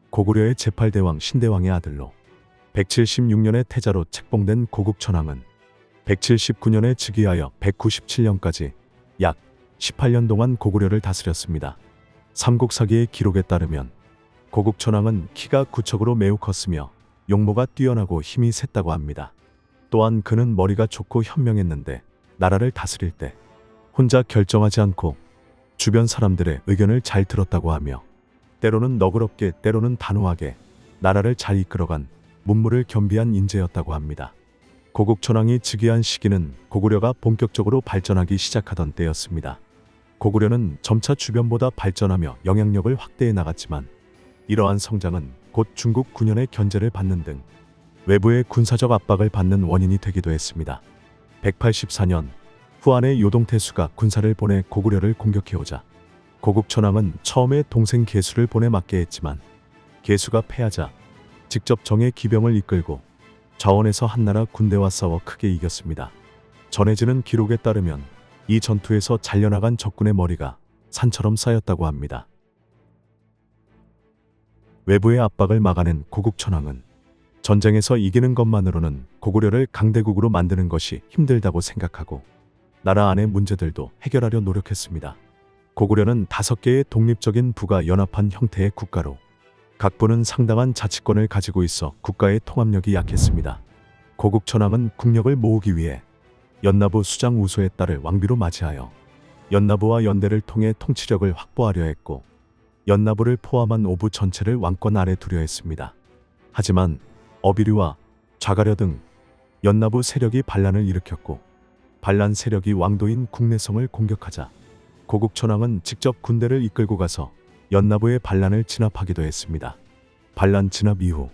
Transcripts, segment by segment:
고구려의 제8대왕 신대왕의 아들로 176년에 태자로 책봉된 고국천왕은 179년에 즉위하여 197년까지 약 18년 동안 고구려를 다스렸습니다. 삼국사기의 기록에 따르면 고국천왕은 키가 구척으로 매우 컸으며 용모가 뛰어나고 힘이 셌다고 합니다. 또한 그는 머리가 좋고 현명했는데 나라를 다스릴 때 혼자 결정하지 않고 주변 사람들의 의견을 잘 들었다고 하며 때로는 너그럽게 때로는 단호하게 나라를 잘 이끌어간 문무를 겸비한 인재였다고 합니다. 고국천왕이 즉위한 시기는 고구려가 본격적으로 발전하기 시작하던 때였습니다. 고구려는 점차 주변보다 발전하며 영향력을 확대해 나갔지만 이러한 성장은 곧 중국 군현의 견제를 받는 등 외부의 군사적 압박을 받는 원인이 되기도 했습니다. 184년 후한의 요동태수가 군사를 보내 고구려를 공격해오자 고국천왕은 처음에 동생 계수를 보내 막게 했지만 계수가 패하자 직접 정예 기병을 이끌고 자원에서 한나라 군대와 싸워 크게 이겼습니다. 전해지는 기록에 따르면 이 전투에서 잘려나간 적군의 머리가 산처럼 쌓였다고 합니다. 외부의 압박을 막아낸 고국천왕은 전쟁에서 이기는 것만으로는 고구려를 강대국으로 만드는 것이 힘들다고 생각하고 나라 안의 문제들도 해결하려 노력했습니다. 고구려는 5개의 독립적인 부가 연합한 형태의 국가로 각 부는 상당한 자치권을 가지고 있어 국가의 통합력이 약했습니다. 고국천왕은 국력을 모으기 위해 연나부 수장 우소의 딸을 왕비로 맞이하여 연나부와 연대를 통해 통치력을 확보하려 했고 연나부를 포함한 오부 전체를 왕권 아래 두려 했습니다. 하지만 어비류와 좌가려 등 연나부 세력이 반란을 일으켰고 반란 세력이 왕도인 국내성을 공격하자 고국천왕은 직접 군대를 이끌고 가서 연나부의 반란을 진압하기도 했습니다. 반란 진압 이후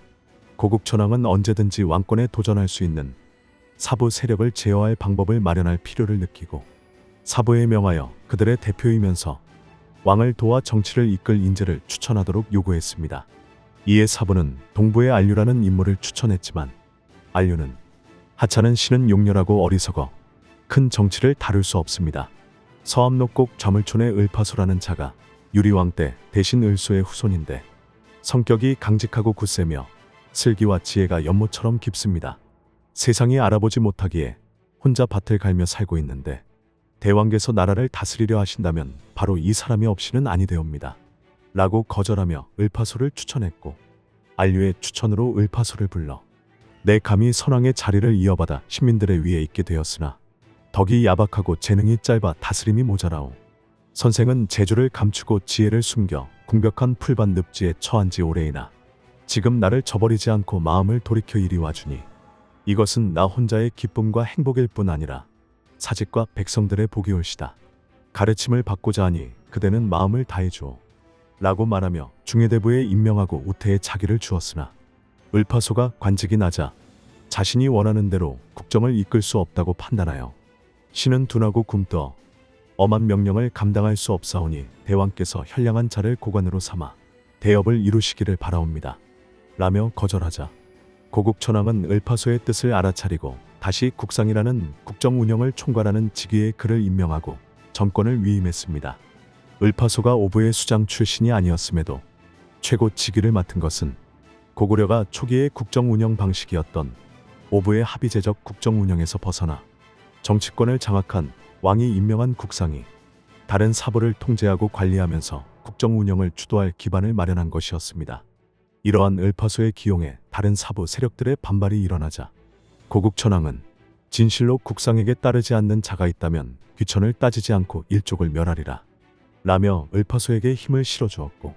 고국천왕은 언제든지 왕권에 도전할 수 있는 사부 세력을 제어할 방법을 마련할 필요를 느끼고 사부에 명하여 그들의 대표이면서 왕을 도와 정치를 이끌 인재를 추천하도록 요구했습니다. 이에 사부는 동부의 안류라는 인물을 추천했지만 안류는 하찮은 신은 용렬하고 어리석어 큰 정치를 다룰 수 없습니다. 서암록곡 좌물촌의 을파소라는 자가 유리왕 때 대신 을소의 후손인데 성격이 강직하고 굳세며 슬기와 지혜가 연못처럼 깊습니다. 세상이 알아보지 못하기에 혼자 밭을 갈며 살고 있는데 대왕께서 나라를 다스리려 하신다면 바로 이 사람이 없이는 아니되옵니다. 라고 거절하며 을파소를 추천했고 안류의 추천으로 을파소를 불러 내 감히 선왕의 자리를 이어받아 시민들의 위에 있게 되었으나 덕이 야박하고 재능이 짧아 다스림이 모자라오. 선생은 재주를 감추고 지혜를 숨겨 궁벽한 풀밭 늪지에 처한 지 오래이나 지금 나를 저버리지 않고 마음을 돌이켜 이리 와주니 이것은 나 혼자의 기쁨과 행복일 뿐 아니라 사직과 백성들의 복이 올시다. 가르침을 받고자 하니 그대는 마음을 다해주오. 라고 말하며 중해대부에 임명하고 우태에 자기를 주었으나 을파소가 관직이 나자 자신이 원하는 대로 국정을 이끌 수 없다고 판단하여 신은 둔하고 굼떠 엄한 명령을 감당할 수 없사오니 대왕께서 현량한 자를 고관으로 삼아 대업을 이루시기를 바라옵니다. 라며 거절하자 고국천왕은 을파소의 뜻을 알아차리고 다시 국상이라는 국정 운영을 총괄하는 직위에 그를 임명하고 정권을 위임했습니다. 을파소가 오부의 수장 출신이 아니었음에도 최고 직위를 맡은 것은 고구려가 초기의 국정 운영 방식이었던 오부의 합의제적 국정 운영에서 벗어나 정치권을 장악한 왕이 임명한 국상이 다른 사부를 통제하고 관리하면서 국정 운영을 주도할 기반을 마련한 것이었습니다. 이러한 을파소의 기용에 다른 사부 세력들의 반발이 일어나자 고국천왕은 진실로 국상에게 따르지 않는 자가 있다면 귀천을 따지지 않고 일족을 멸하리라 라며 을파소에게 힘을 실어주었고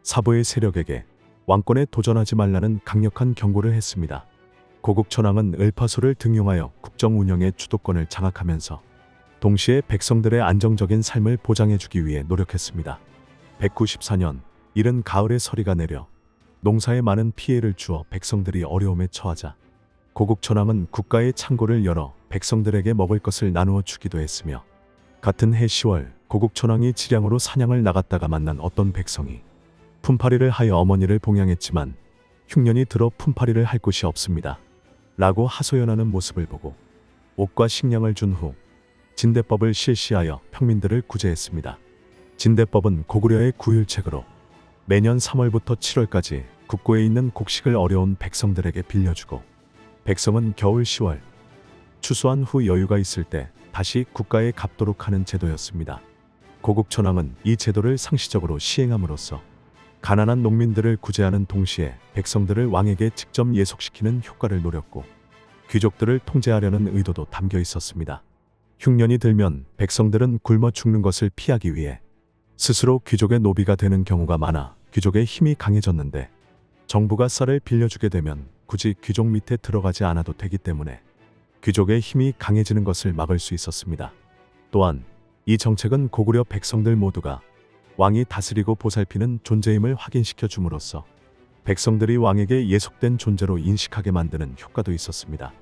사부의 세력에게 왕권에 도전하지 말라는 강력한 경고를 했습니다. 고국천왕은 을파소를 등용하여 국정 운영의 주도권을 장악하면서 동시에 백성들의 안정적인 삶을 보장해주기 위해 노력했습니다. 194년 이른 가을에 서리가 내려 농사에 많은 피해를 주어 백성들이 어려움에 처하자 고국천왕은 국가의 창고를 열어 백성들에게 먹을 것을 나누어 주기도 했으며 같은 해 10월 고국천왕이 지량으로 사냥을 나갔다가 만난 어떤 백성이 품팔이를 하여 어머니를 봉양했지만 흉년이 들어 품팔이를 할 곳이 없습니다. 라고 하소연하는 모습을 보고 옷과 식량을 준 후 진대법을 실시하여 평민들을 구제했습니다. 진대법은 고구려의 구율책으로 매년 3월부터 7월까지 국고에 있는 곡식을 어려운 백성들에게 빌려주고, 백성은 겨울 10월 추수한 후 여유가 있을 때 다시 국가에 갚도록 하는 제도였습니다. 고국천왕은 이 제도를 상시적으로 시행함으로써 가난한 농민들을 구제하는 동시에 백성들을 왕에게 직접 예속시키는 효과를 노렸고, 귀족들을 통제하려는 의도도 담겨 있었습니다. 흉년이 들면 백성들은 굶어 죽는 것을 피하기 위해 스스로 귀족의 노비가 되는 경우가 많아 귀족의 힘이 강해졌는데, 정부가 쌀을 빌려주게 되면 굳이 귀족 밑에 들어가지 않아도 되기 때문에 귀족의 힘이 강해지는 것을 막을 수 있었습니다. 또한 이 정책은 고구려 백성들 모두가 왕이 다스리고 보살피는 존재임을 확인시켜 줌으로써 백성들이 왕에게 예속된 존재로 인식하게 만드는 효과도 있었습니다.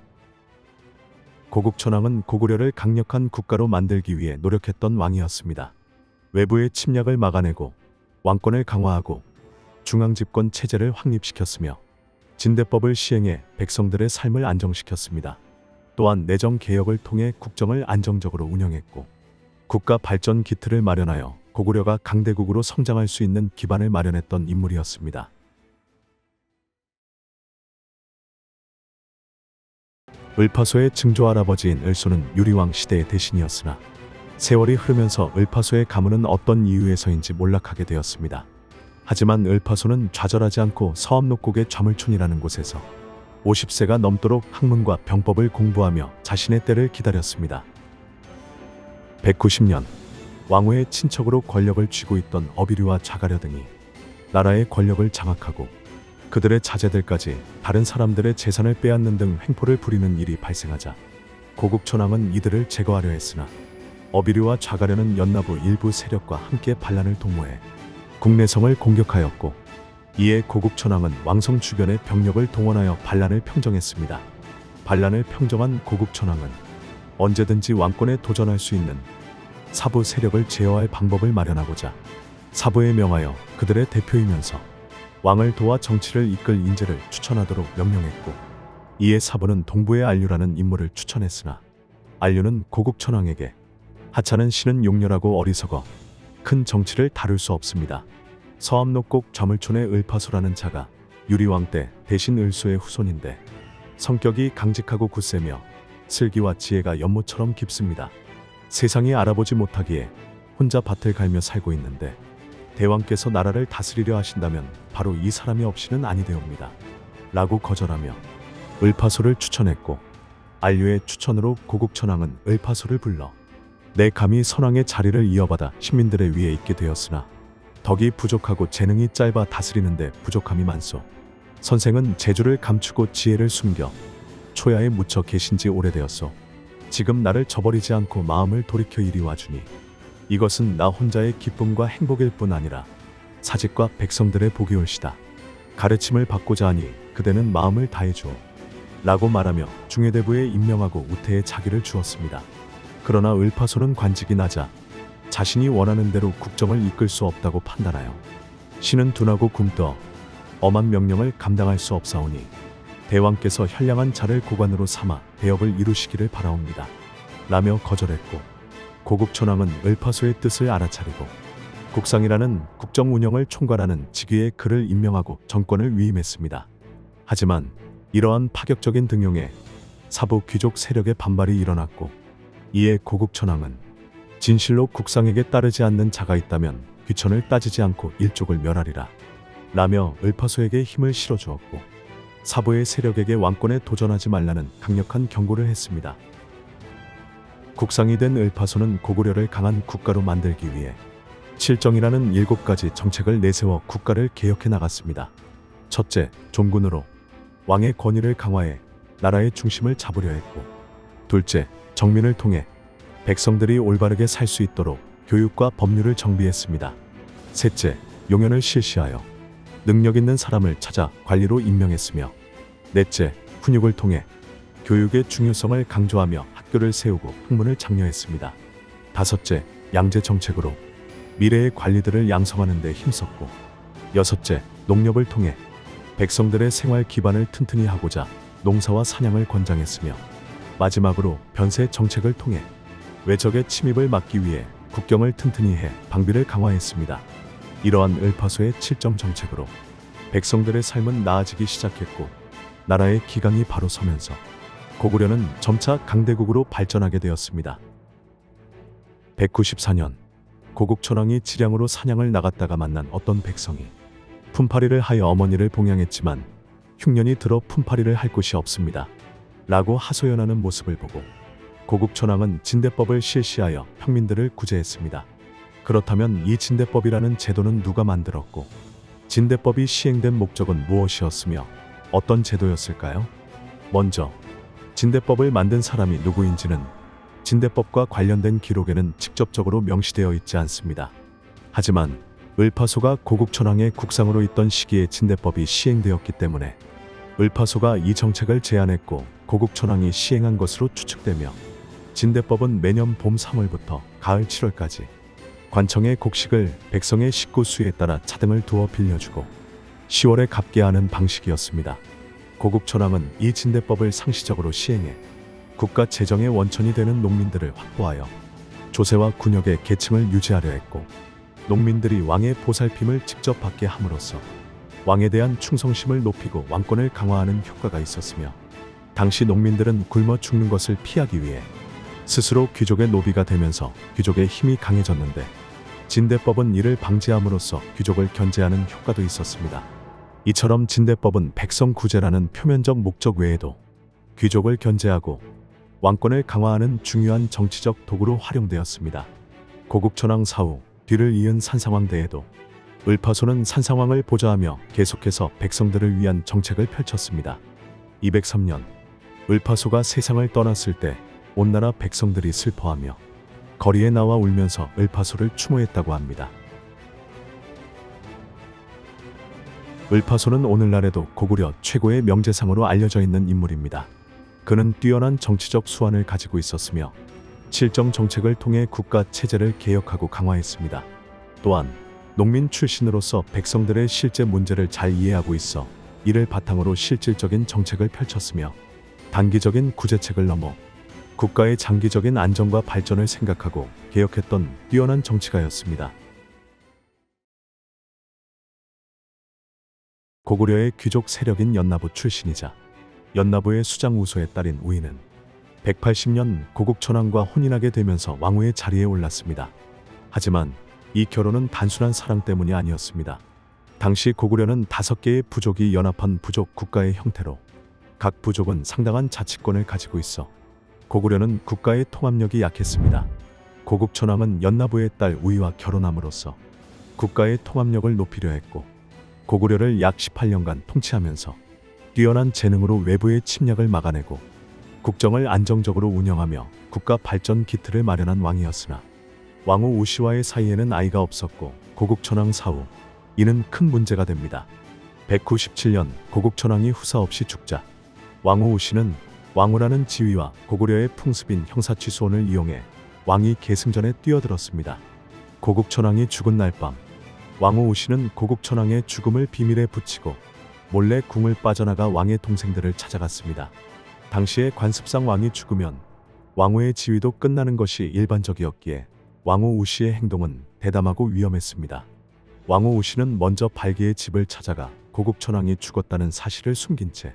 고국천왕은 고구려를 강력한 국가로 만들기 위해 노력했던 왕이었습니다. 외부의 침략을 막아내고 왕권을 강화하고 중앙집권 체제를 확립시켰으며 진대법을 시행해 백성들의 삶을 안정시켰습니다. 또한 내정 개혁을 통해 국정을 안정적으로 운영했고, 국가 발전 기틀을 마련하여 고구려가 강대국으로 성장할 수 있는 기반을 마련했던 인물이었습니다. 을파소의 증조할아버지인 을소는 유리왕 시대의 대신이었으나 세월이 흐르면서 을파소의 가문은 어떤 이유에서인지 몰락하게 되었습니다. 하지만 을파소는 좌절하지 않고 서암록곡의 좌물촌이라는 곳에서 50세가 넘도록 학문과 병법을 공부하며 자신의 때를 기다렸습니다. 190년, 왕후의 친척으로 권력을 쥐고 있던 어비류와 좌가려 등이 나라의 권력을 장악하고 그들의 자제들까지 다른 사람들의 재산을 빼앗는 등 횡포를 부리는 일이 발생하자 고국천왕은 이들을 제거하려 했으나 어비류와 좌가려는 연나부 일부 세력과 함께 반란을 동모해 국내성을 공격하였고, 이에 고국천왕은 왕성 주변의 병력을 동원하여 반란을 평정했습니다. 반란을 평정한 고국천왕은 언제든지 왕권에 도전할 수 있는 사부 세력을 제어할 방법을 마련하고자 사부에 명하여 그들의 대표이면서 왕을 도와 정치를 이끌 인재를 추천하도록 명령했고, 이에 사부는 동부의 안류라는 인물을 추천했으나 안류는 고국천왕에게 하찮은 신은 용렬하고 어리석어 큰 정치를 다룰 수 없습니다. 서암록곡 좌물촌의 을파소라는 자가 유리왕 때 대신 을소의 후손인데 성격이 강직하고 굳세며 슬기와 지혜가 연못처럼 깊습니다. 세상이 알아보지 못하기에 혼자 밭을 갈며 살고 있는데 대왕께서 나라를 다스리려 하신다면 바로 이 사람이 없이는 아니되옵니다. 라고 거절하며 을파소를 추천했고, 안류의 추천으로 고국천왕은 을파소를 불러 내 감히 선왕의 자리를 이어받아 시민들의 위에 있게 되었으나 덕이 부족하고 재능이 짧아 다스리는데 부족함이 많소. 선생은 재주를 감추고 지혜를 숨겨 초야에 묻혀 계신 지 오래되었소. 지금 나를 저버리지 않고 마음을 돌이켜 이리 와주니 이것은 나 혼자의 기쁨과 행복일 뿐 아니라 사직과 백성들의 복이 올시다. 가르침을 받고자 하니 그대는 마음을 다해주오. 라고 말하며 중해대부에 임명하고 우태에 자기를 주었습니다. 그러나 을파소는 관직이 낮아 자신이 원하는 대로 국정을 이끌 수 없다고 판단하여 신은 둔하고 굼떠 엄한 명령을 감당할 수 없사오니 대왕께서 현량한 자를 고관으로 삼아 대업을 이루시기를 바라옵니다. 라며 거절했고, 고국천왕은 을파소의 뜻을 알아차리고 국상이라는 국정 운영을 총괄하는 직위에 그를 임명하고 정권을 위임했습니다. 하지만 이러한 파격적인 등용에 사부 귀족 세력의 반발이 일어났고, 이에 고국천왕은 진실로 국상에게 따르지 않는 자가 있다면 귀천을 따지지 않고 일족을 멸하리라 라며 을파소에게 힘을 실어주었고, 사부의 세력에게 왕권에 도전하지 말라는 강력한 경고를 했습니다. 국상이 된 을파소는 고구려를 강한 국가로 만들기 위해 칠정이라는 7가지 정책을 내세워 국가를 개혁해 나갔습니다. 첫째, 종군으로 왕의 권위를 강화해 나라의 중심을 잡으려 했고, 둘째, 정민을 통해 백성들이 올바르게 살 수 있도록 교육과 법률을 정비했습니다. 셋째, 용연을 실시하여 능력 있는 사람을 찾아 관리로 임명했으며, 넷째, 훈육을 통해 교육의 중요성을 강조하며 학교를 세우고 학문을 장려했습니다. 다섯째, 양제 정책으로 미래의 관리들을 양성하는 데 힘썼고, 여섯째, 농협을 통해 백성들의 생활 기반을 튼튼히 하고자 농사와 사냥을 권장했으며, 마지막으로 변세 정책을 통해 외적의 침입을 막기 위해 국경을 튼튼히 해 방비를 강화했습니다. 이러한 을파소의 칠정 정책으로 백성들의 삶은 나아지기 시작했고 나라의 기강이 바로 서면서 고구려는 점차 강대국으로 발전하게 되었습니다. 194년 고국천왕이 지량으로 사냥을 나갔다가 만난 어떤 백성이 품팔이를 하여 어머니를 봉양했지만 흉년이 들어 품팔이를 할 곳이 없습니다. 라고 하소연하는 모습을 보고 고국천왕은 진대법을 실시하여 평민들을 구제했습니다. 그렇다면 이 진대법이라는 제도는 누가 만들었고 진대법이 시행된 목적은 무엇이었으며 어떤 제도였을까요? 먼저 진대법을 만든 사람이 누구인지는 진대법과 관련된 기록에는 직접적으로 명시되어 있지 않습니다. 하지만 을파소가 고국천왕의 국상으로 있던 시기에 진대법이 시행되었기 때문에 을파소가 이 정책을 제안했고 고국천왕이 시행한 것으로 추측되며 진대법은 매년 봄 3월부터 가을 7월까지 관청의 곡식을 백성의 식구 수에 따라 차등을 두어 빌려주고 10월에 갚게 하는 방식이었습니다. 고국천왕은 이 진대법을 상시적으로 시행해 국가 재정의 원천이 되는 농민들을 확보하여 조세와 군역의 계층을 유지하려 했고 농민들이 왕의 보살핌을 직접 받게 함으로써 왕에 대한 충성심을 높이고 왕권을 강화하는 효과가 있었으며 당시 농민들은 굶어 죽는 것을 피하기 위해 스스로 귀족의 노비가 되면서 귀족의 힘이 강해졌는데 진대법은 이를 방지함으로써 귀족을 견제하는 효과도 있었습니다. 이처럼 진대법은 백성 구제라는 표면적 목적 외에도 귀족을 견제하고 왕권을 강화하는 중요한 정치적 도구로 활용되었습니다. 고국천왕 사후 뒤를 이은 산상왕 때에도 을파소는 산상왕을 보좌하며 계속해서 백성들을 위한 정책을 펼쳤습니다. 203년 을파소가 세상을 떠났을 때 온 나라 백성들이 슬퍼하며 거리에 나와 울면서 을파소를 추모했다고 합니다. 을파소는 오늘날에도 고구려 최고의 명재상으로 알려져 있는 인물입니다. 그는 뛰어난 정치적 수완을 가지고 있었으며 칠정 정책을 통해 국가 체제를 개혁하고 강화했습니다. 또한 농민 출신으로서 백성들의 실제 문제를 잘 이해하고 있어 이를 바탕으로 실질적인 정책을 펼쳤으며 단기적인 구제책을 넘어 국가의 장기적인 안정과 발전을 생각하고 개혁했던 뛰어난 정치가였습니다. 고구려의 귀족 세력인 연나부 출신이자 연나부의 수장 우소의 딸인 우희는 180년 고국천왕과 혼인하게 되면서 왕후의 자리에 올랐습니다. 하지만 이 결혼은 단순한 사랑 때문이 아니었습니다. 당시 고구려는 5개의 부족이 연합한 부족 국가의 형태로 각 부족은 상당한 자치권을 가지고 있어 고구려는 국가의 통합력이 약했습니다. 고국천왕은 연나부의 딸 우희와 결혼함으로써 국가의 통합력을 높이려 했고 고구려를 약 18년간 통치하면서 뛰어난 재능으로 외부의 침략을 막아내고 국정을 안정적으로 운영하며 국가 발전 기틀을 마련한 왕이었으나 왕후 우씨와의 사이에는 아이가 없었고 고국천왕 사후 이는 큰 문제가 됩니다. 197년 고국천왕이 후사 없이 죽자 왕후 우씨는 왕후라는 지위와 고구려의 풍습인 형사취소원을 이용해 왕위 계승전에 뛰어들었습니다. 고국천왕이 죽은 날 밤 왕후 우씨는 고국천왕의 죽음을 비밀에 붙이고 몰래 궁을 빠져나가 왕의 동생들을 찾아갔습니다. 당시에 관습상 왕이 죽으면 왕후의 지위도 끝나는 것이 일반적이었기에 왕후 우씨의 행동은 대담하고 위험했습니다. 왕후 우씨는 먼저 발기의 집을 찾아가 고국천왕이 죽었다는 사실을 숨긴 채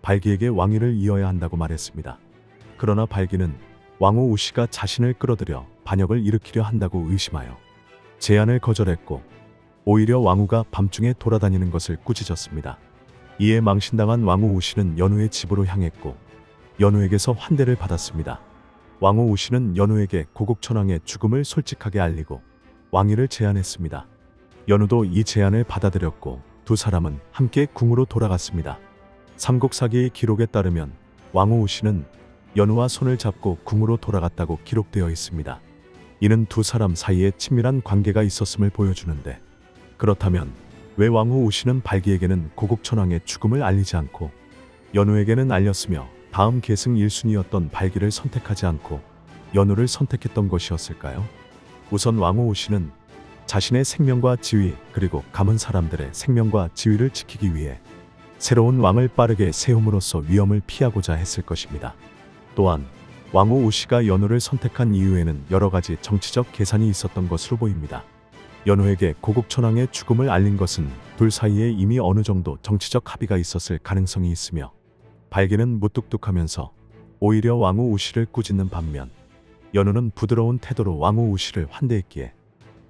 발기에게 왕위를 이어야 한다고 말했습니다. 그러나 발기는 왕후 우씨가 자신을 끌어들여 반역을 일으키려 한다고 의심하여 제안을 거절했고 오히려 왕후가 밤중에 돌아다니는 것을 꾸짖었습니다. 이에 망신당한 왕후 우씨는 연후의 집으로 향했고 연후에게서 환대를 받았습니다. 왕후 우씨는 연후에게 고국천왕의 죽음을 솔직하게 알리고 왕위를 제안했습니다. 연후도 이 제안을 받아들였고 두 사람은 함께 궁으로 돌아갔습니다. 삼국사기의 기록에 따르면 왕후 우씨는 연후와 손을 잡고 궁으로 돌아갔다고 기록되어 있습니다. 이는 두 사람 사이에 친밀한 관계가 있었음을 보여주는데 그렇다면 왜 왕후 우씨는 발기에게는 고국천왕의 죽음을 알리지 않고 연후에게는 알렸으며 다음 계승 1순위였던 발기를 선택하지 않고 연후를 선택했던 것이었을까요? 우선 왕후 우씨는 자신의 생명과 지위 그리고 감은 사람들의 생명과 지위를 지키기 위해 새로운 왕을 빠르게 세움으로써 위험을 피하고자 했을 것입니다. 또한 왕후 우씨가 연후를 선택한 이유에는 여러 가지 정치적 계산이 있었던 것으로 보입니다. 연우에게 고국천왕의 죽음을 알린 것은 둘 사이에 이미 어느 정도 정치적 합의가 있었을 가능성이 있으며, 발기는 무뚝뚝하면서 오히려 왕후 우씨를 꾸짖는 반면 연우는 부드러운 태도로 왕후 우씨를 환대했기에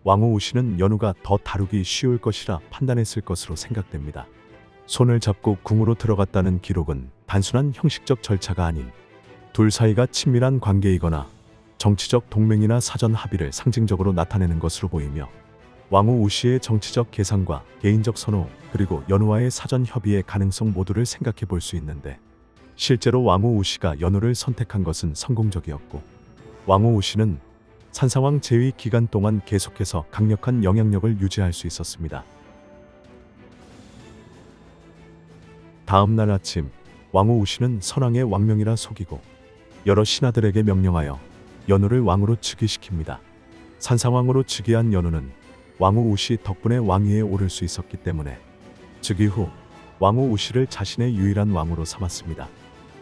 왕후 우씨는 연우가 더 다루기 쉬울 것이라 판단했을 것으로 생각됩니다. 손을 잡고 궁으로 들어갔다는 기록은 단순한 형식적 절차가 아닌 둘 사이가 친밀한 관계이거나 정치적 동맹이나 사전 합의를 상징적으로 나타내는 것으로 보이며, 왕후 우씨의 정치적 계산과 개인적 선호, 그리고 연우와의 사전 협의의 가능성 모두를 생각해 볼 수 있는데, 실제로 왕후 우씨가 연우를 선택한 것은 성공적이었고, 왕후 우씨는 산상왕 재위 기간 동안 계속해서 강력한 영향력을 유지할 수 있었습니다. 다음 날 아침, 왕후 우씨는 선왕의 왕명이라 속이고 여러 신하들에게 명령하여 연우를 왕으로 즉위시킵니다. 산상왕으로 즉위한 연우는 왕후 우씨 덕분에 왕위에 오를 수 있었기 때문에 즉위 후 왕후 우씨를 자신의 유일한 왕으로 삼았습니다.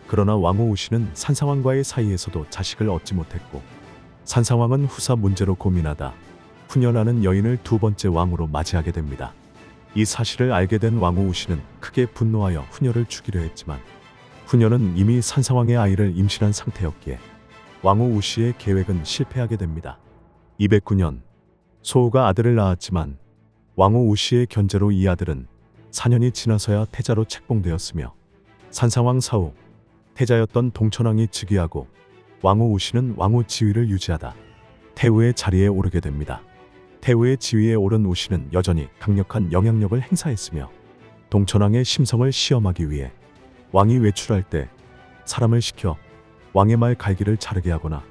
그러나 왕후 우씨는 산상왕과의 사이에서도 자식을 얻지 못했고, 산상왕은 후사 문제로 고민하다 훈녀라는 여인을 두 번째 왕으로 맞이하게 됩니다. 이 사실을 알게 된 왕후 우씨는 크게 분노하여 훈녀를 죽이려 했지만, 훈녀는 이미 산상왕의 아이를 임신한 상태였기에 왕후 우씨의 계획은 실패하게 됩니다. 209년, 소우가 아들을 낳았지만 왕후 우씨의 견제로 이 아들은 4년이 지나서야 태자로 책봉되었으며, 산상왕 사후 태자였던 동천왕이 즉위하고 왕후 우씨는 왕후 지위를 유지하다 태후의 자리에 오르게 됩니다. 태후의 지위에 오른 우씨는 여전히 강력한 영향력을 행사했으며, 동천왕의 심성을 시험하기 위해 왕이 외출할 때 사람을 시켜 왕의 말 갈기를 자르게 하거나,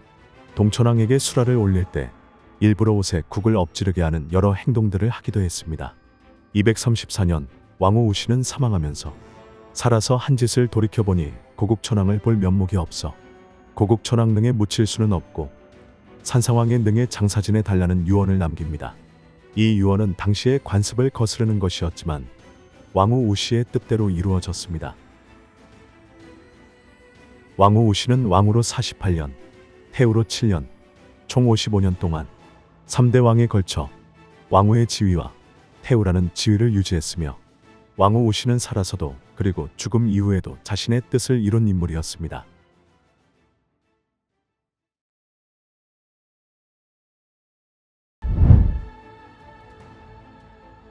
동천왕에게 수라를 올릴 때 일부러 옷에 국을 엎지르게 하는 여러 행동들을 하기도 했습니다. 234년, 왕후 우씨는 사망하면서 살아서 한 짓을 돌이켜보니 고국천왕을 볼 면목이 없어 고국천왕 능에 묻힐 수는 없고 산상왕의 능에 장사진에 달라는 유언을 남깁니다. 이 유언은 당시의 관습을 거스르는 것이었지만 왕후 우씨의 뜻대로 이루어졌습니다. 왕후 우씨는 왕으로 48년, 태후로 7년, 총 55년 동안 3대 왕에 걸쳐 왕후의 지위와 태후라는 지위를 유지했으며, 왕후 우씨는 살아서도 그리고 죽음 이후에도 자신의 뜻을 이룬 인물이었습니다.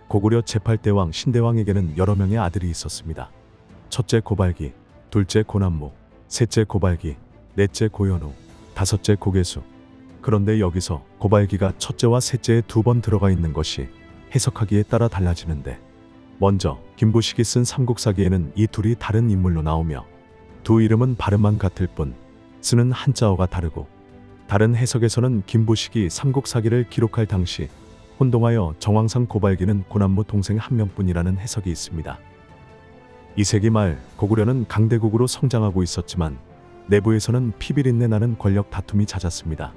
고구려 제8대왕 신대왕에게는 여러 명의 아들이 있었습니다. 첫째 고발기, 둘째 고난무, 셋째 고발기, 넷째 고연우, 다섯째 고개수. 그런데 여기서 고발기가 첫째와 셋째에 두 번 들어가 있는 것이 해석하기에 따라 달라지는데, 먼저 김부식이 쓴 삼국사기에는 이 둘이 다른 인물로 나오며 두 이름은 발음만 같을 뿐 쓰는 한자어가 다르고, 다른 해석에서는 김부식이 삼국사기를 기록할 당시 혼동하여 정황상 고발기는 고난무 동생 한 명뿐이라는 해석이 있습니다. 2세기 말 고구려는 강대국으로 성장하고 있었지만 내부에서는 피비린내 나는 권력 다툼이 잦았습니다.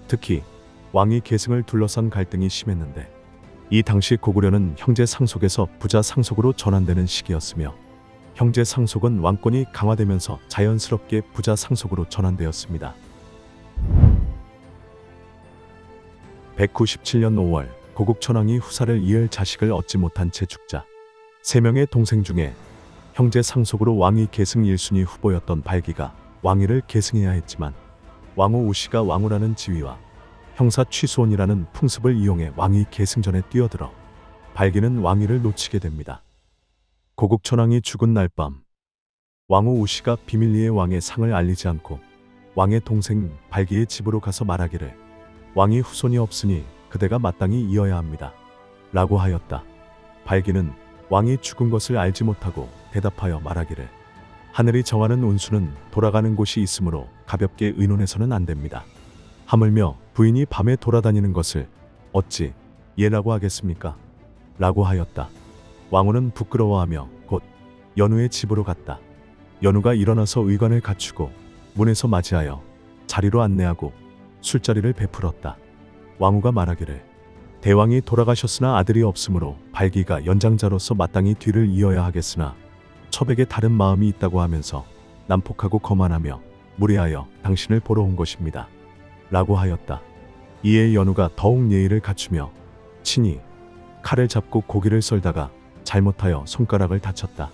특히 왕위 계승을 둘러싼 갈등이 심했는데, 이 당시 고구려는 형제 상속에서 부자 상속으로 전환되는 시기였으며, 형제 상속은 왕권이 강화되면서 자연스럽게 부자 상속으로 전환되었습니다. 197년 5월, 고국천왕이 후사를 이을 자식을 얻지 못한 채 죽자 3명의 동생 중에 형제 상속으로 왕위 계승 1순위 후보였던 발기가 왕위를 계승해야 했지만, 왕후 우씨가 왕후라는 지위와 형사 취소원이라는 풍습을 이용해 왕위 계승 전에 뛰어들어 발기는 왕위를 놓치게 됩니다. 고국천왕이 죽은 날 밤, 왕후 우씨가 비밀리에 왕의 상을 알리지 않고 왕의 동생 발기의 집으로 가서 말하기를 왕이 후손이 없으니 그대가 마땅히 이어야 합니다 라고 하였다. 발기는 왕이 죽은 것을 알지 못하고 대답하여 말하기를 하늘이 정하는 운수는 돌아가는 곳이 있으므로 가볍게 의논해서는 안 됩니다. 하물며 부인이 밤에 돌아다니는 것을 어찌 예라고 하겠습니까? 라고 하였다. 왕후는 부끄러워하며 곧 연우의 집으로 갔다. 연우가 일어나서 의관을 갖추고 문에서 맞이하여 자리로 안내하고 술자리를 베풀었다. 왕후가 말하기를 대왕이 돌아가셨으나 아들이 없으므로 발기가 연장자로서 마땅히 뒤를 이어야 하겠으나 첩에게 다른 마음이 있다고 하면서 난폭하고 거만하며 무례하여 당신을 보러 온 것입니다 라고 하였다. 이에 연우가 더욱 예의를 갖추며 치니 칼을 잡고 고기를 썰다가 잘못하여 손가락을 다쳤다.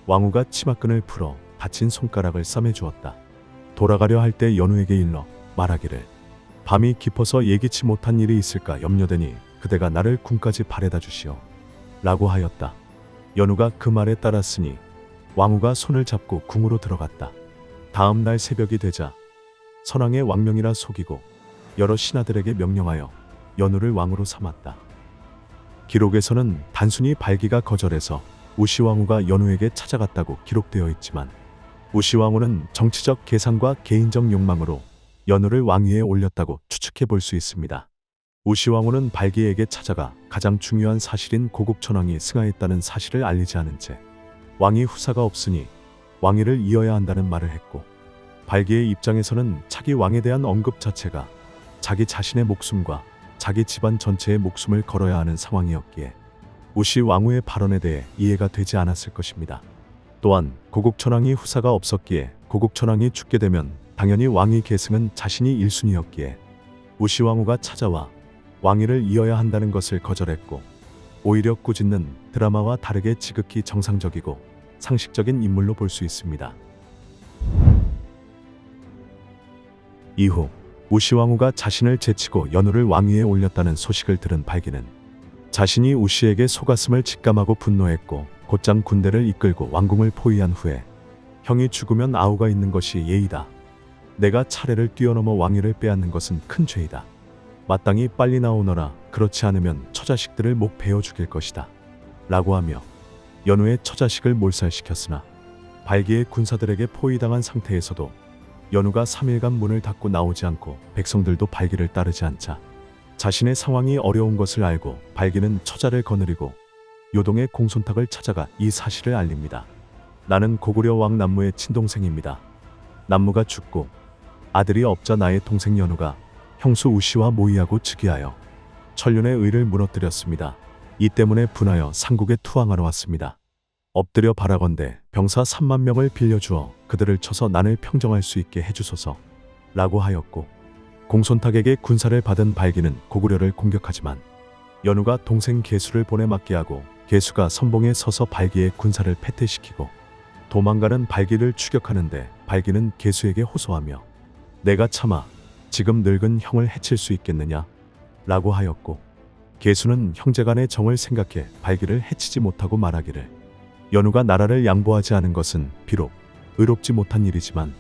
왕후가 치마끈을 풀어 다친 손가락을 싸매주었다. 돌아가려 할 때 연우에게 일러 말하기를 밤이 깊어서 예기치 못한 일이 있을까 염려되니 그대가 나를 궁까지 바래다 주시오 라고 하였다. 연우가 그 말에 따랐으니 왕후가 손을 잡고 궁으로 들어갔다. 다음 날 새벽이 되자 선왕의 왕명이라 속이고 여러 신하들에게 명령하여 연우를 왕으로 삼았다. 기록에서는 단순히 발기가 거절해서 우시왕후가 연우에게 찾아갔다고 기록되어 있지만 우시왕후는 정치적 계산과 개인적 욕망으로 연우를 왕위에 올렸다고 추측해 볼 수 있습니다. 우시왕후는 발기에게 찾아가 가장 중요한 사실인 고국천왕이 승하했다는 사실을 알리지 않은 채 왕위 후사가 없으니 왕위를 이어야 한다는 말을 했고, 발기의 입장에서는 차기 왕에 대한 언급 자체가 자기 자신의 목숨과 자기 집안 전체의 목숨을 걸어야 하는 상황이었기에 우시 왕후의 발언에 대해 이해가 되지 않았을 것입니다. 또한 고국천왕이 후사가 없었기에 고국천왕이 죽게 되면 당연히 왕위 계승은 자신이 1순위였기에 우시 왕후가 찾아와 왕위를 이어야 한다는 것을 거절했고, 오히려 꾸짖는 드라마와 다르게 지극히 정상적이고 상식적인 인물로 볼 수 있습니다. 이후 우시 왕후가 자신을 제치고 연우를 왕위에 올렸다는 소식을 들은 발기는 자신이 우시에게 속았음을 직감하고 분노했고, 곧장 군대를 이끌고 왕궁을 포위한 후에 형이 죽으면 아우가 있는 것이 예의다. 내가 차례를 뛰어넘어 왕위를 빼앗는 것은 큰 죄이다. 마땅히 빨리 나오너라. 그렇지 않으면 처자식들을 목 베어 죽일 것이다. 라고 하며 연우의 처자식을 몰살시켰으나 발기의 군사들에게 포위당한 상태에서도 연우가 3일간 문을 닫고 나오지 않고 백성들도 발기를 따르지 않자 자신의 상황이 어려운 것을 알고 발기는 처자를 거느리고 요동의 공손탁을 찾아가 이 사실을 알립니다. 나는 고구려 왕 남무의 친동생입니다. 남무가 죽고 아들이 없자 나의 동생 연우가 형수 우시와 모의하고 즉위하여 천륜의 의를 무너뜨렸습니다. 이 때문에 분하여 삼국에 투항하러 왔습니다. 엎드려 바라건대 병사 3만 명을 빌려주어 그들을 쳐서 난을 평정할 수 있게 해주소서 라고 하였고, 공손탁에게 군사를 받은 발기는 고구려를 공격하지만 연우가 동생 계수를 보내 맞게 하고 계수가 선봉에 서서 발기의 군사를 패퇴시키고 도망가는 발기를 추격하는데 발기는 계수에게 호소하며 내가 차마 지금 늙은 형을 해칠 수 있겠느냐 라고 하였고, 계수는 형제간의 정을 생각해 발기를 해치지 못하고 말하기를 연우가 나라를 양보하지 않은 것은 비록 의롭지 못한 일이지만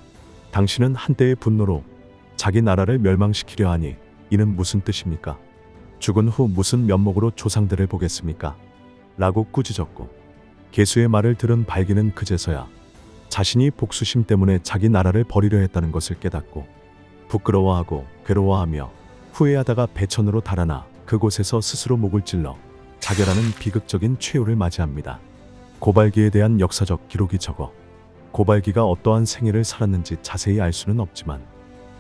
당신은 한때의 분노로 자기 나라를 멸망시키려 하니 이는 무슨 뜻입니까? 죽은 후 무슨 면목으로 조상들을 보겠습니까? 라고 꾸짖었고, 계수의 말을 들은 발기는 그제서야 자신이 복수심 때문에 자기 나라를 버리려 했다는 것을 깨닫고 부끄러워하고 괴로워하며 후회하다가 배천으로 달아나 그곳에서 스스로 목을 찔러 자결하는 비극적인 최후를 맞이합니다. 고발기에 대한 역사적 기록이 적어 고발기가 어떠한 생애를 살았는지 자세히 알 수는 없지만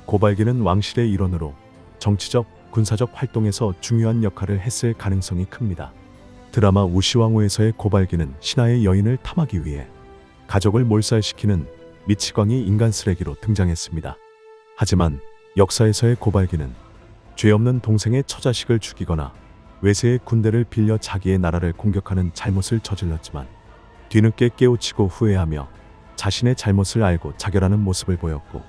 고발기는 왕실의 일원으로 정치적, 군사적 활동에서 중요한 역할을 했을 가능성이 큽니다. 드라마 우시왕후에서의 고발기는 신하의 여인을 탐하기 위해 가족을 몰살시키는 미치광이 인간 쓰레기로 등장했습니다. 하지만 역사에서의 고발기는 죄 없는 동생의 처자식을 죽이거나 외세의 군대를 빌려 자기의 나라를 공격하는 잘못을 저질렀지만 뒤늦게 깨우치고 후회하며 자신의 잘못을 알고 자결하는 모습을 보였고,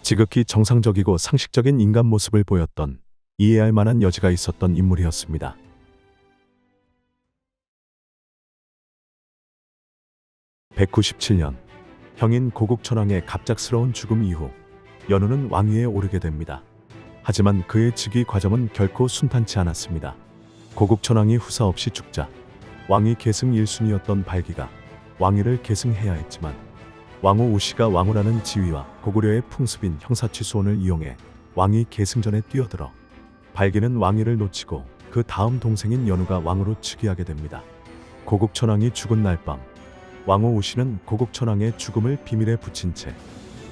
지극히 정상적이고 상식적인 인간 모습을 보였던 이해할 만한 여지가 있었던 인물이었습니다. (197년) 형인 고국천왕의 갑작스러운 죽음 이후 연우는 왕위에 오르게 됩니다. 하지만 그의 즉위 과정은 결코 순탄치 않았습니다. 고국천왕이 후사 없이 죽자 왕위 계승 1순위였던 발기가 왕위를 계승해야 했지만 왕후 우시가 왕후라는 지위와 고구려의 풍습인 형사취소원을 이용해 왕위 계승 전에 뛰어들어 발기는 왕위를 놓치고 그 다음 동생인 연우가 왕으로 즉위하게 됩니다. 고국천왕이 죽은 날 밤 왕후 우시는 고국천왕의 죽음을 비밀에 붙인 채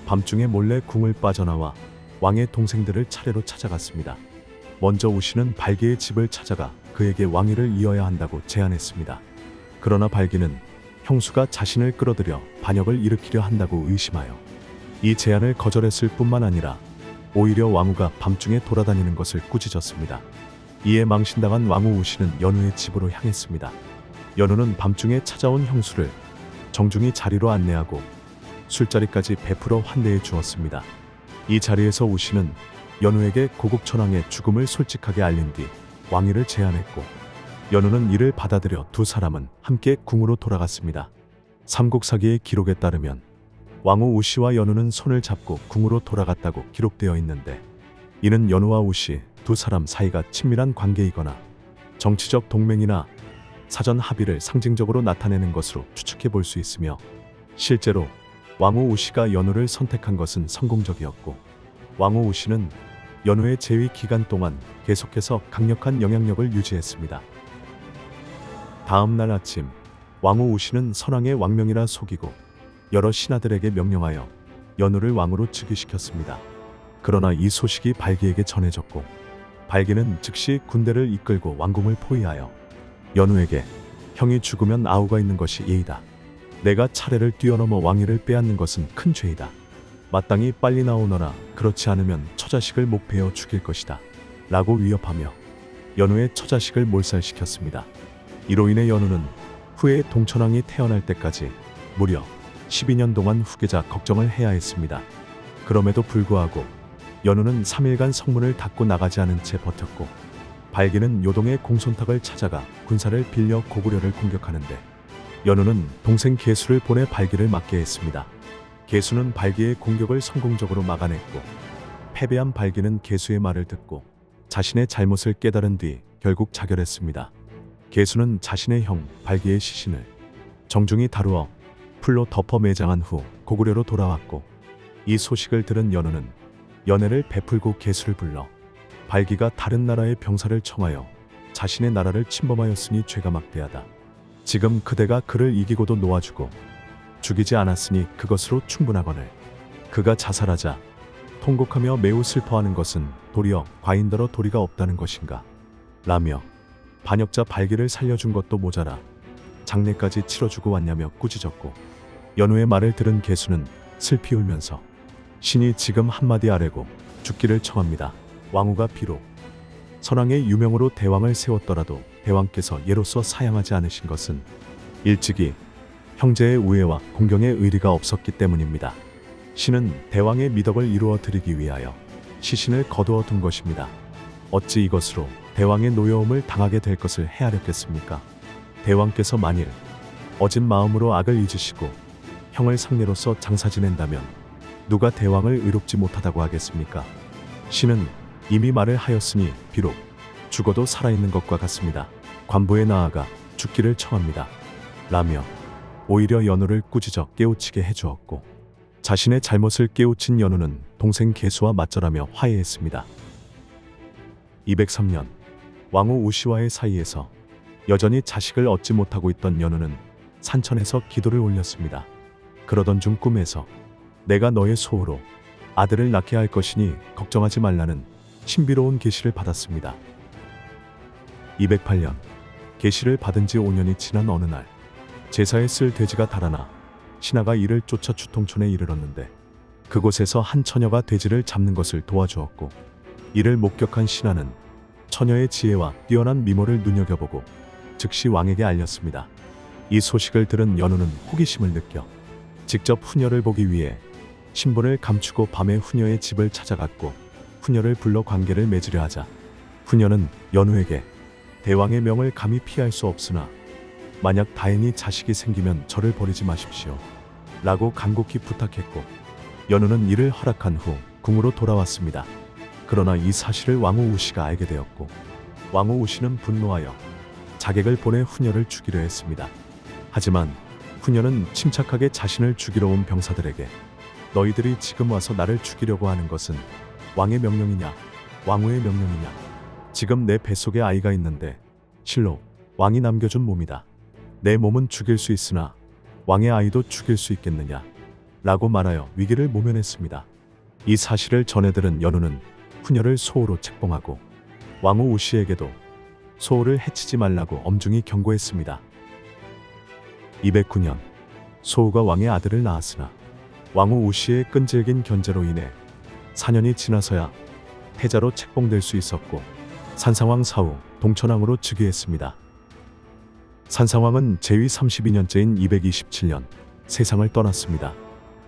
밤중에 몰래 궁을 빠져나와 왕의 동생들을 차례로 찾아갔습니다. 먼저 우시는 발기의 집을 찾아가 그에게 왕위를 이어야 한다고 제안했습니다. 그러나 발기는 형수가 자신을 끌어들여 반역을 일으키려 한다고 의심하여 이 제안을 거절했을 뿐만 아니라 오히려 왕후가 밤중에 돌아다니는 것을 꾸짖었습니다. 이에 망신당한 왕후 우씨는 연우의 집으로 향했습니다. 연우는 밤중에 찾아온 형수를 정중히 자리로 안내하고 술자리까지 베풀어 환대해 주었습니다. 이 자리에서 우씨는 연우에게 고국천왕의 죽음을 솔직하게 알린 뒤 왕위를 제안했고, 연우는 이를 받아들여 두 사람은 함께 궁으로 돌아갔습니다. 삼국사기의 기록에 따르면 왕후 우씨와 연우는 손을 잡고 궁으로 돌아갔다고 기록되어 있는데, 이는 연우와 우씨 두 사람 사이가 친밀한 관계이거나 정치적 동맹이나 사전 합의를 상징적으로 나타내는 것으로 추측해 볼 수 있으며, 실제로 왕후 우씨가 연우를 선택한 것은 성공적이었고, 왕후 우씨는 연우의 재위 기간 동안 계속해서 강력한 영향력을 유지했습니다. 다음 날 아침, 왕후 우씨는 선왕의 왕명이라 속이고 여러 신하들에게 명령하여 연우를 왕으로 즉위시켰습니다. 그러나 이 소식이 발기에게 전해졌고, 발기는 즉시 군대를 이끌고 왕궁을 포위하여 연우에게 형이 죽으면 아우가 있는 것이 예의다. 내가 차례를 뛰어넘어 왕위를 빼앗는 것은 큰 죄이다. 마땅히 빨리 나오너라. 그렇지 않으면 처자식을 목베어 죽일 것이다. 라고 위협하며 연우의 처자식을 몰살시켰습니다. 이로 인해 연우는 후에 동천왕이 태어날 때까지 무려 12년 동안 후계자 걱정을 해야 했습니다. 그럼에도 불구하고 연우는 3일간 성문을 닫고 나가지 않은 채 버텼고, 발기는 요동의 공손탁을 찾아가 군사를 빌려 고구려를 공격하는데, 연우는 동생 계수를 보내 발기를 막게 했습니다. 계수는 발기의 공격을 성공적으로 막아냈고, 패배한 발기는 계수의 말을 듣고 자신의 잘못을 깨달은 뒤 결국 자결했습니다. 계수는 자신의 형 발기의 시신을 정중히 다루어 풀로 덮어 매장한 후 고구려로 돌아왔고, 이 소식을 들은 연우는 연애를 베풀고 계수를 불러 발기가 다른 나라의 병사를 청하여 자신의 나라를 침범하였으니 죄가 막대하다. 지금 그대가 그를 이기고도 놓아주고 죽이지 않았으니 그것으로 충분하거늘 그가 자살하자 통곡하며 매우 슬퍼하는 것은 도리어 과인더러 도리가 없다는 것인가 라며 반역자 발기를 살려준 것도 모자라 장례까지 치러주고 왔냐며 꾸짖었고, 연우의 말을 들은 계수는 슬피 울면서 신이 지금 한마디 아래고 죽기를 청합니다. 왕후가 비록 선왕의 유명으로 대왕을 세웠더라도 대왕께서 예로서 사양하지 않으신 것은 일찍이 형제의 우애와 공경의 의리가 없었기 때문입니다. 신은 대왕의 미덕을 이루어 드리기 위하여 시신을 거두어 둔 것입니다. 어찌 이것으로 대왕의 노여움을 당하게 될 것을 헤아렸겠습니까? 대왕께서 만일 어진 마음으로 악을 잊으시고 형을 상례로서 장사 지낸다면 누가 대왕을 의롭지 못하다고 하겠습니까? 신은 이미 말을 하였으니 비록 죽어도 살아있는 것과 같습니다. 관부에 나아가 죽기를 청합니다. 라며 오히려 연우를 꾸짖어 깨우치게 해주었고, 자신의 잘못을 깨우친 연우는 동생 계수와 맞절하며 화해했습니다. 203년, 왕후 우씨와의 사이에서 여전히 자식을 얻지 못하고 있던 연우는 산천에서 기도를 올렸습니다. 그러던 중 꿈에서 내가 너의 소우로 아들을 낳게 할 것이니 걱정하지 말라는 신비로운 계시를 받았습니다. 208년, 계시를 받은 지 5년이 지난 어느 날, 제사에 쓸 돼지가 달아나 신하가 이를 쫓아 주통촌에 이르렀는데, 그곳에서 한 처녀가 돼지를 잡는 것을 도와주었고, 이를 목격한 신하는 처녀의 지혜와 뛰어난 미모를 눈여겨보고 즉시 왕에게 알렸습니다. 이 소식을 들은 연우는 호기심을 느껴 직접 후녀를 보기 위해 신분을 감추고 밤에 후녀의 집을 찾아갔고, 후녀를 불러 관계를 맺으려 하자 후녀는 연우에게 대왕의 명을 감히 피할 수 없으나 만약 다행히 자식이 생기면 저를 버리지 마십시오 라고 간곡히 부탁했고, 연우는 이를 허락한 후 궁으로 돌아왔습니다. 그러나 이 사실을 왕후 우씨가 알게 되었고, 왕후 우씨는 분노하여 자객을 보내 후녀를 죽이려 했습니다. 하지만 후녀는 침착하게 자신을 죽이러 온 병사들에게 너희들이 지금 와서 나를 죽이려고 하는 것은 왕의 명령이냐 왕후의 명령이냐, 지금 내 뱃속에 아이가 있는데 실로 왕이 남겨준 몸이다. 내 몸은 죽일 수 있으나 왕의 아이도 죽일 수 있겠느냐 라고 말하여 위기를 모면했습니다. 이 사실을 전해들은 연우는 후녀를 소호로 책봉하고 왕후 우씨에게도 소호를 해치지 말라고 엄중히 경고했습니다. 209년, 소호가 왕의 아들을 낳았으나 왕후 우씨의 끈질긴 견제로 인해 4년이 지나서야 패자로 책봉될 수 있었고, 산상왕 사후 동천왕으로 즉위했습니다. 산상왕은 재위 32년째인 227년 세상을 떠났습니다.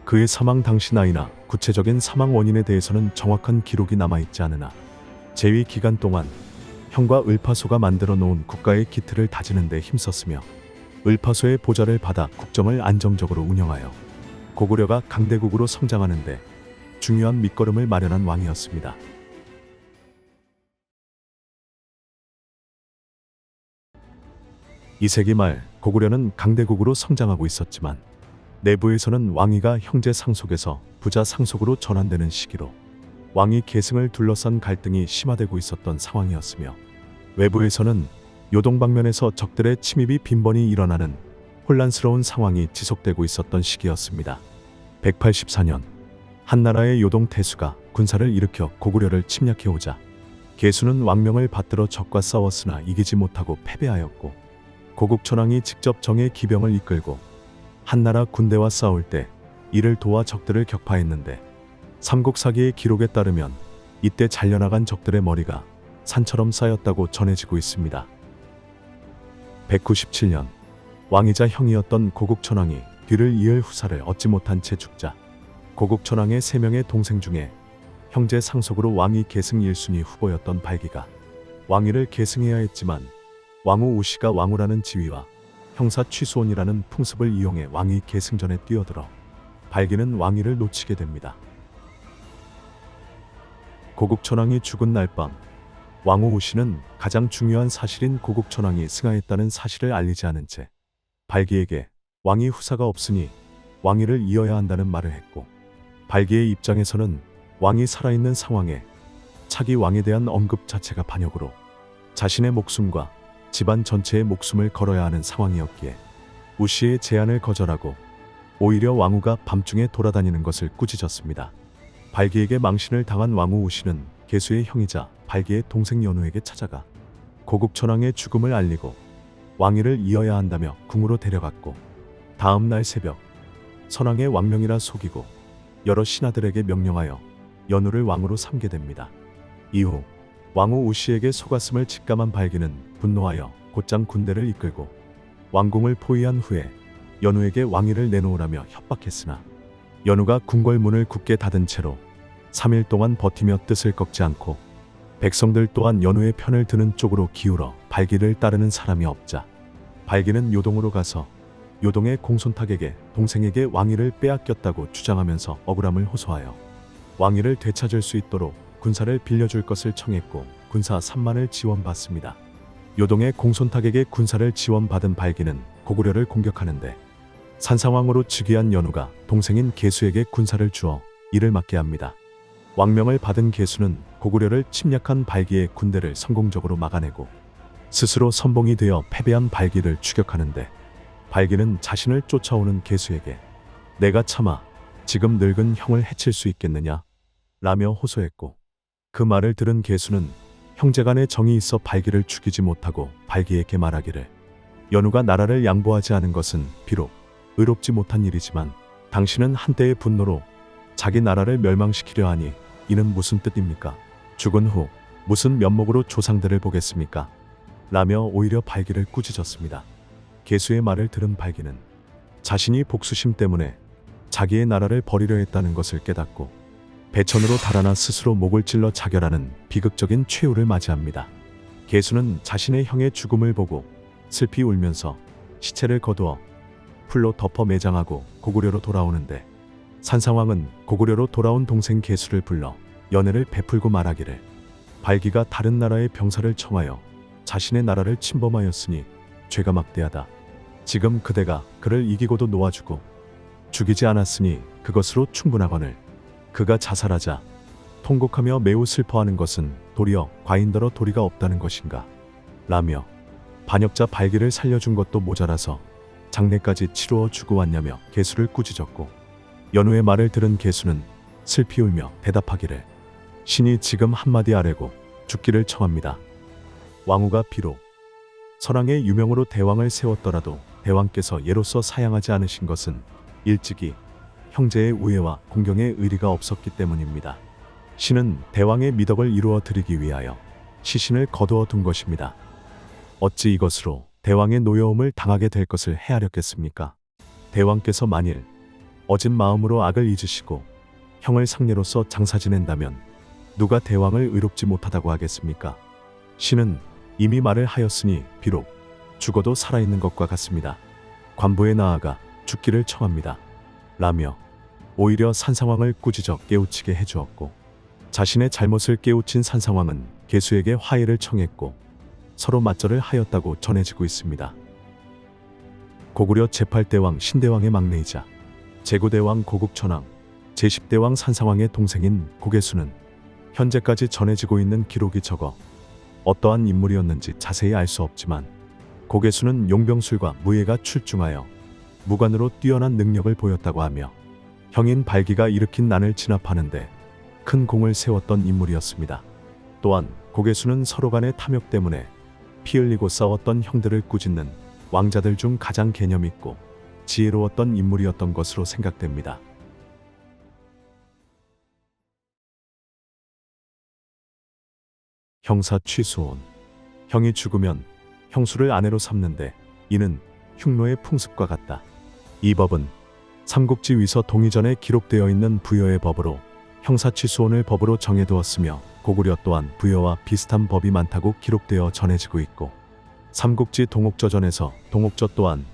그의 사망 당시 나이나 구체적인 사망 원인에 대해서는 정확한 기록이 남아있지 않으나 재위 기간 동안 형과 을파소가 만들어 놓은 국가의 기틀을 다지는 데 힘썼으며 을파소의 보좌를 받아 국정을 안정적으로 운영하여 고구려가 강대국으로 성장하는 데 중요한 밑거름을 마련한 왕이었습니다. 이 세기 말 고구려는 강대국으로 성장하고 있었지만 내부에서는 왕위가 형제 상속에서 부자 상속으로 전환되는 시기로 왕위 계승을 둘러싼 갈등이 심화되고 있었던 상황이었으며 외부에서는 요동방면에서 적들의 침입이 빈번히 일어나는 혼란스러운 상황이 지속되고 있었던 시기였습니다. 184년 한나라의 요동 태수가 군사를 일으켜 고구려를 침략해오자 계수는 왕명을 받들어 적과 싸웠으나 이기지 못하고 패배하였고 고국천왕이 직접 정예 기병을 이끌고 한나라 군대와 싸울 때 이를 도와 적들을 격파했는데 삼국사기의 기록에 따르면 이때 잘려나간 적들의 머리가 산처럼 쌓였다고 전해지고 있습니다. 197년 왕이자 형이었던 고국천왕이 뒤를 이을 후사를 얻지 못한 채 죽자 고국천왕의 3명의 동생 중에 형제 상속으로 왕위 계승 1순위 후보였던 발기가 왕위를 계승해야 했지만 왕후 우씨가 왕후라는 지위와 형사 취소원이라는 풍습을 이용해 왕위 계승전에 뛰어들어 발기는 왕위를 놓치게 됩니다. 고국천왕이 죽은 날 밤 왕후 우씨는 가장 중요한 사실인 고국천왕이 승하했다는 사실을 알리지 않은 채 발기에게 왕위 후사가 없으니 왕위를 이어야 한다는 말을 했고 발기의 입장에서는 왕이 살아있는 상황에 차기 왕에 대한 언급 자체가 반역으로 자신의 목숨과 집안 전체의 목숨을 걸어야 하는 상황이었기에 우씨의 제안을 거절하고 오히려 왕후가 밤중에 돌아다니는 것을 꾸짖었습니다. 발기에게 망신을 당한 왕후 우씨는 계수의 형이자 발기의 동생 연우에게 찾아가 고국천왕의 죽음을 알리고 왕위를 이어야 한다며 궁으로 데려갔고 다음 날 새벽 선왕의 왕명이라 속이고 여러 신하들에게 명령하여 연우를 왕으로 삼게 됩니다. 이후 왕후 우씨에게 속았음을 직감한 발기는 분노하여 곧장 군대를 이끌고 왕궁을 포위한 후에 연우에게 왕위를 내놓으라며 협박했으나 연우가 궁궐문을 굳게 닫은 채로 3일 동안 버티며 뜻을 꺾지 않고 백성들 또한 연우의 편을 드는 쪽으로 기울어 발기를 따르는 사람이 없자 발기는 요동으로 가서 요동의 공손탁에게 동생에게 왕위를 빼앗겼다고 주장하면서 억울함을 호소하여 왕위를 되찾을 수 있도록 군사를 빌려줄 것을 청했고 군사 3만을 지원받습니다. 요동의 공손탁에게 군사를 지원받은 발기는 고구려를 공격하는데 산상왕으로 즉위한 연우가 동생인 계수에게 군사를 주어 이를 맡게 합니다. 왕명을 받은 계수는 고구려를 침략한 발기의 군대를 성공적으로 막아내고 스스로 선봉이 되어 패배한 발기를 추격하는데 발기는 자신을 쫓아오는 계수에게 내가 차마 지금 늙은 형을 해칠 수 있겠느냐 라며 호소했고 그 말을 들은 계수는 형제간의 정이 있어 발기를 죽이지 못하고 발기에게 말하기를 연우가 나라를 양보하지 않은 것은 비록 의롭지 못한 일이지만 당신은 한때의 분노로 자기 나라를 멸망시키려 하니 이는 무슨 뜻입니까? 죽은 후 무슨 면목으로 조상들을 보겠습니까? 라며 오히려 발기를 꾸짖었습니다. 계수의 말을 들은 발기는 자신이 복수심 때문에 자기의 나라를 버리려 했다는 것을 깨닫고 배천으로 달아나 스스로 목을 찔러 자결하는 비극적인 최후를 맞이합니다. 계수는 자신의 형의 죽음을 보고 슬피 울면서 시체를 거두어 풀로 덮어 매장하고 고구려로 돌아오는데 산상왕은 고구려로 돌아온 동생 계수를 불러 연애를 베풀고 말하기를 발기가 다른 나라의 병사를 청하여 자신의 나라를 침범하였으니 죄가 막대하다. 지금 그대가 그를 이기고도 놓아주고 죽이지 않았으니 그것으로 충분하거늘 그가 자살하자 통곡하며 매우 슬퍼하는 것은 도리어 과인더러 도리가 없다는 것인가 라며 반역자 발기를 살려준 것도 모자라서 장례까지 치루어 주고 왔냐며 계수를 꾸짖었고 연우의 말을 들은 계수는 슬피 울며 대답하기를 신이 지금 한마디 아래고 죽기를 청합니다. 왕후가 비록 선왕의 유명으로 대왕을 세웠더라도 대왕께서 예로서 사양하지 않으신 것은 일찍이 형제의 우애와 공경의 의리가 없었기 때문입니다. 신은 대왕의 미덕을 이루어 드리기 위하여 시신을 거두어 둔 것입니다. 어찌 이것으로 대왕의 노여움을 당하게 될 것을 헤아렸겠습니까? 대왕께서 만일 어진 마음으로 악을 잊으시고 형을 상례로서 장사 지낸다면 누가 대왕을 의롭지 못하다고 하겠습니까? 신은 이미 말을 하였으니 비록 죽어도 살아있는 것과 같습니다. 관부에 나아가 죽기를 청합니다. 라며 오히려 산상왕을 꾸짖어 깨우치게 해주었고, 자신의 잘못을 깨우친 산상왕은 개수에게 화해를 청했고 서로 맞절을 하였다고 전해지고 있습니다. 고구려 제8대왕 신대왕의 막내이자 제9대왕 고국천왕, 제10대왕 산상왕의 동생인 고개수는 현재까지 전해지고 있는 기록이 적어 어떠한 인물이었는지 자세히 알 수 없지만, 고개수는 용병술과 무예가 출중하여 무관으로 뛰어난 능력을 보였다고 하며 형인 발기가 일으킨 난을 진압하는데 큰 공을 세웠던 인물이었습니다. 또한 고개수는 서로 간의 탐욕 때문에 피 흘리고 싸웠던 형들을 꾸짖는 왕자들 중 가장 개념 있고 지혜로웠던 인물이었던 것으로 생각됩니다. 형사 취수온. 형이 죽으면 형수를 아내로 삼는데 이는 흉노의 풍습과 같다. 이 법은 삼국지 위서 동의전에 기록되어 있는 부여의 법으로 형사 취수온을 법으로 정해두었으며, 고구려 또한 부여와 비슷한 법이 많다고 기록되어 전해지고 있고, 삼국지 동옥저전에서 동옥저 또한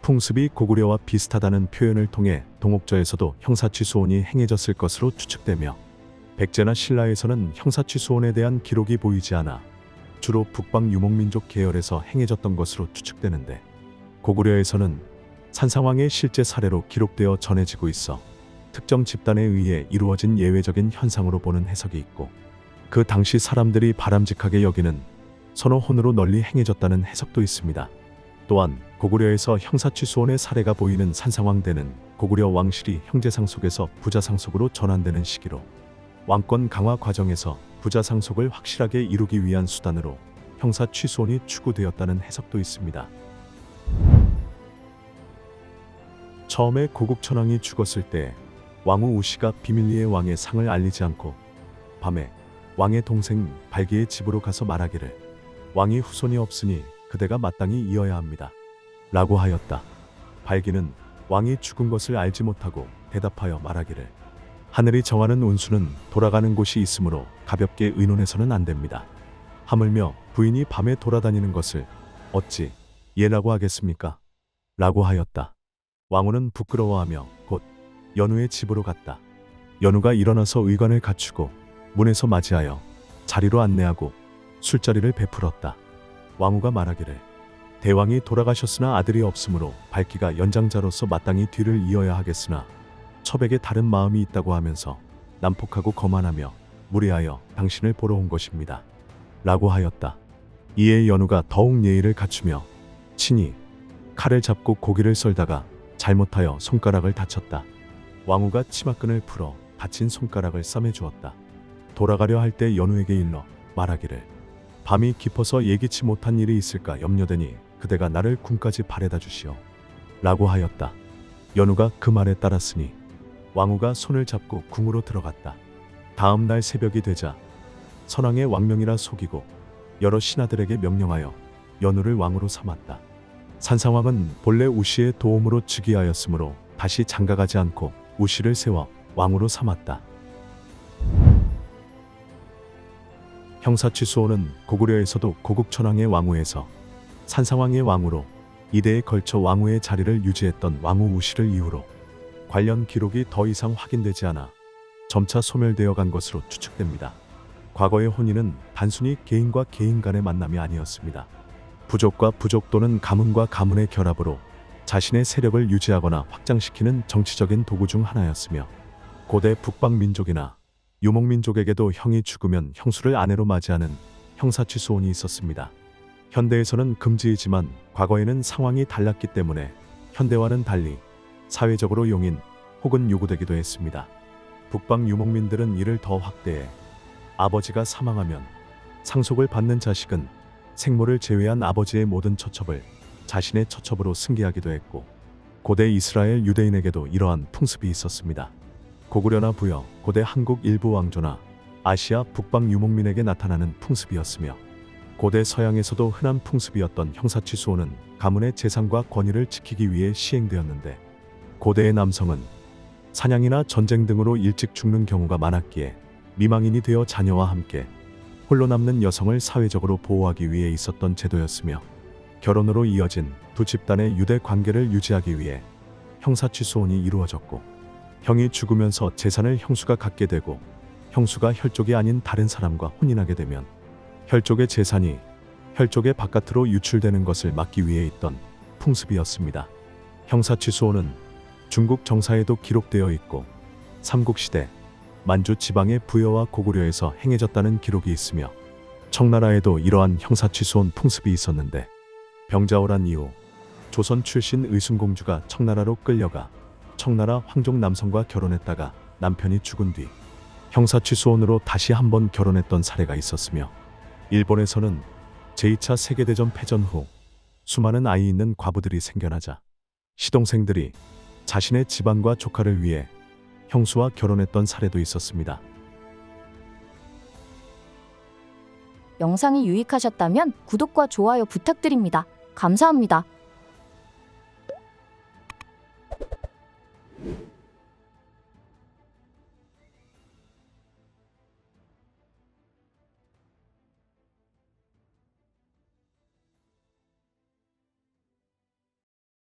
풍습이 고구려와 비슷하다는 표현을 통해 동옥저에서도 형사취수온이 행해졌을 것으로 추측되며, 백제나 신라에서는 형사취수온에 대한 기록이 보이지 않아 주로 북방 유목민족 계열에서 행해졌던 것으로 추측되는데, 고구려에서는 산상왕의 실제 사례로 기록되어 전해지고 있어 특정 집단에 의해 이루어진 예외적인 현상으로 보는 해석이 있고, 그 당시 사람들이 바람직하게 여기는 선호혼으로 널리 행해졌다는 해석도 있습니다. 또한 고구려에서 형사취수온의 사례가 보이는 산상왕대는 고구려 왕실이 형제상속에서 부자상속으로 전환되는 시기로 왕권 강화 과정에서 부자상속을 확실하게 이루기 위한 수단으로 형사취수온이 추구되었다는 해석도 있습니다. 처음에 고국천왕이 죽었을 때 왕후 우씨가 비밀리에 왕의 상을 알리지 않고 밤에 왕의 동생 발기의 집으로 가서 말하기를 왕이 후손이 없으니 그대가 마땅히 이어야 합니다 라고 하였다. 발기는 왕이 죽은 것을 알지 못하고 대답하여 말하기를 하늘이 정하는 운수는 돌아가는 곳이 있으므로 가볍게 의논해서는 안 됩니다. 하물며 부인이 밤에 돌아다니는 것을 어찌 예라고 하겠습니까? 라고 하였다. 왕후는 부끄러워하며 곧 연우의 집으로 갔다. 연우가 일어나서 의관을 갖추고 문에서 맞이하여 자리로 안내하고 술자리를 베풀었다. 왕후가 말하기를 대왕이 돌아가셨으나 아들이 없으므로 발기가 연장자로서 마땅히 뒤를 이어야 하겠으나 첩에게 다른 마음이 있다고 하면서 난폭하고 거만하며 무리하여 당신을 보러 온 것입니다 라고 하였다. 이에 연우가 더욱 예의를 갖추며 친히 칼을 잡고 고기를 썰다가 잘못하여 손가락을 다쳤다. 왕후가 치마끈을 풀어 다친 손가락을 싸매주었다. 돌아가려 할 때 연우에게 일러 말하기를 밤이 깊어서 예기치 못한 일이 있을까 염려되니 그대가 나를 궁까지 바래다 주시오 라고 하였다. 연우가 그 말에 따랐으니 왕후가 손을 잡고 궁으로 들어갔다. 다음 날 새벽이 되자 선왕의 왕명이라 속이고 여러 신하들에게 명령하여 연우를 왕으로 삼았다. 산상왕은 본래 우씨의 도움으로 즉위하였으므로 다시 장가가지 않고 우씨를 세워 왕으로 삼았다. 형사취수온은 고구려에서도 고국천왕의 왕후에서 산상왕의 왕후로 2대에 걸쳐 왕후의 자리를 유지했던 왕후 우씨를 이후로 관련 기록이 더 이상 확인되지 않아 점차 소멸되어 간 것으로 추측됩니다. 과거의 혼인은 단순히 개인과 개인 간의 만남이 아니었습니다. 부족과 부족 또는 가문과 가문의 결합으로 자신의 세력을 유지하거나 확장시키는 정치적인 도구 중 하나였으며, 고대 북방 민족이나 유목민족에게도 형이 죽으면 형수를 아내로 맞이하는 형사취수온이 있었습니다. 현대에서는 금지이지만 과거에는 상황이 달랐기 때문에 현대와는 달리 사회적으로 용인 혹은 요구되기도 했습니다. 북방 유목민들은 이를 더 확대해 아버지가 사망하면 상속을 받는 자식은 생모를 제외한 아버지의 모든 처첩을 자신의 처첩으로 승계하기도 했고, 고대 이스라엘 유대인에게도 이러한 풍습이 있었습니다. 고구려나 부여, 고대 한국 일부 왕조나 아시아 북방 유목민에게 나타나는 풍습이었으며 고대 서양에서도 흔한 풍습이었던 형사취수호는 가문의 재산과 권위를 지키기 위해 시행되었는데 고대의 남성은 사냥이나 전쟁 등으로 일찍 죽는 경우가 많았기에 미망인이 되어 자녀와 함께 홀로 남는 여성을 사회적으로 보호하기 위해 있었던 제도였으며 결혼으로 이어진 두 집단의 유대 관계를 유지하기 위해 형사취수혼이 이루어졌고 형이 죽으면서 재산을 형수가 갖게 되고 형수가 혈족이 아닌 다른 사람과 혼인하게 되면 혈족의 재산이 혈족의 바깥으로 유출되는 것을 막기 위해 있던 풍습이었습니다. 형사취수혼은 중국 정사에도 기록되어 있고 삼국시대 만주 지방의 부여와 고구려에서 행해졌다는 기록이 있으며 청나라에도 이러한 형사취수혼 풍습이 있었는데 병자호란 이후 조선 출신 의순공주가 청나라로 끌려가 청나라 황족 남성과 결혼했다가 남편이 죽은 뒤 형사취수혼으로 다시 한번 결혼했던 사례가 있었으며 일본에서는 제2차 세계대전 패전 후 수많은 아이 있는 과부들이 생겨나자 시동생들이 자신의 집안과 조카를 위해 형수와 결혼했던 사례도 있었습니다. 영상이 유익하셨다면 구독과 좋아요 부탁드립니다. 감사합니다.